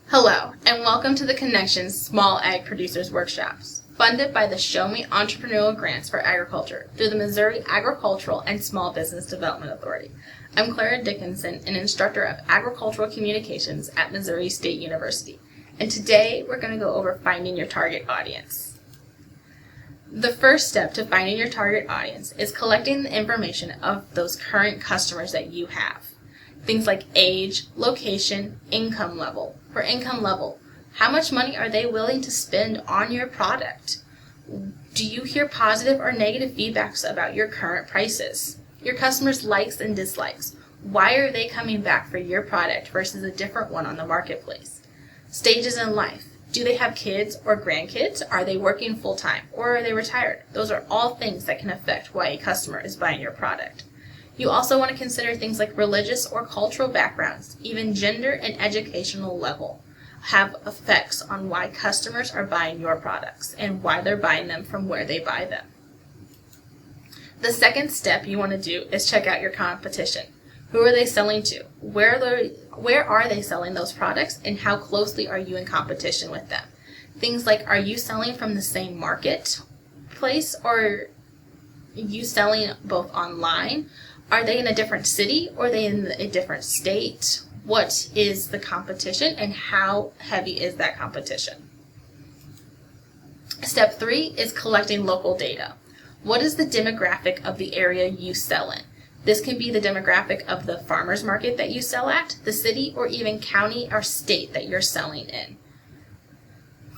Hello, and welcome to the Connections Small Ag Producers Workshops, funded by the Show Me Entrepreneurial Grants for Agriculture through the Missouri Agricultural and Small Business Development Authority. I'm Clara Dickinson, an instructor of agricultural communications at Missouri State University, and today we're going to go over finding your target audience. The first step to finding your target audience is collecting the information of those current customers that you have. Things like age, location, income level. For income level, how much money are they willing to spend on your product? Do you hear positive or negative feedbacks about your current prices? Your customers' likes and dislikes. Why are they coming back for your product versus a different one on the marketplace? Stages in life. Do they have kids or grandkids? Are they working full-time or are they retired? Those are all things that can affect why a customer is buying your product. You also want to consider things like religious or cultural backgrounds, even gender and educational level have effects on why customers are buying your products and why they're buying them from where they buy them. The second step you want to do is check out your competition. Who are they selling to? Where are they selling those products, and how closely are you in competition with them? Things like, are you selling from the same marketplace, or are you selling both online? Are they in a different city, or are they in a different state? What is the competition, and how heavy is that competition? Step 3 is collecting local data. What is the demographic of the area you sell in? This can be the demographic of the farmer's market that you sell at, the city, or even county or state that you're selling in.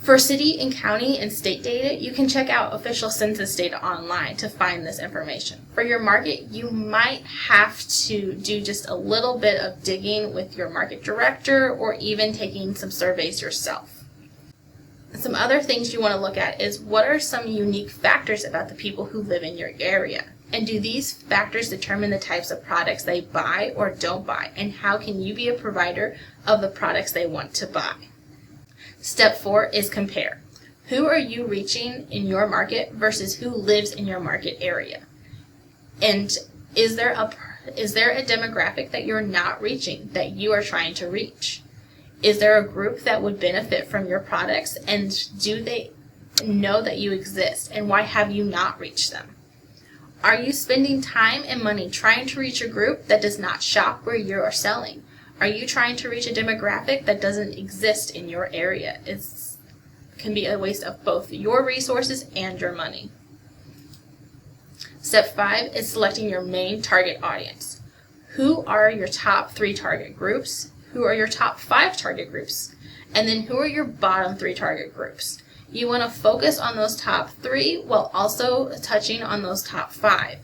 For city and county and state data, you can check out official census data online to find this information. For your market, you might have to do just a little bit of digging with your market director or even taking some surveys yourself. Some other things you want to look at is, what are some unique factors about the people who live in your area? And do these factors determine the types of products they buy or don't buy? And how can you be a provider of the products they want to buy? Step 4 is compare. Who are you reaching in your market versus who lives in your market area? And is there a demographic that you're not reaching that you are trying to reach? Is there a group that would benefit from your products, and do they know that you exist, and why have you not reached them? Are you spending time and money trying to reach a group that does not shop where you are selling? Are you trying to reach a demographic that doesn't exist in your area? It can be a waste of both your resources and your money. Step 5 is selecting your main target audience. Who are your top 3 target groups? Who are your top 5 target groups? And then who are your bottom 3 target groups? You want to focus on those top 3 while also touching on those top 5.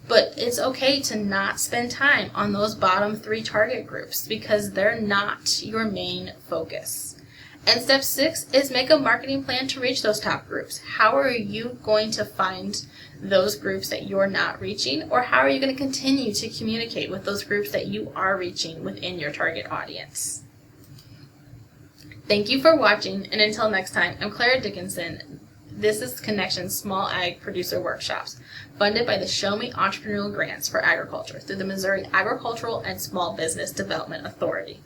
But it's okay to not spend time on those bottom 3 target groups because they're not your main focus. And step 6 is make a marketing plan to reach those top groups. How are you going to find those groups that you're not reaching, or how are you going to continue to communicate with those groups that you are reaching within your target audience? Thank you for watching, and until next time, I'm Clara Dickinson. This is Connections Small Ag Producer Workshops, funded by the Show Me Entrepreneurial Grants for Agriculture through the Missouri Agricultural and Small Business Development Authority.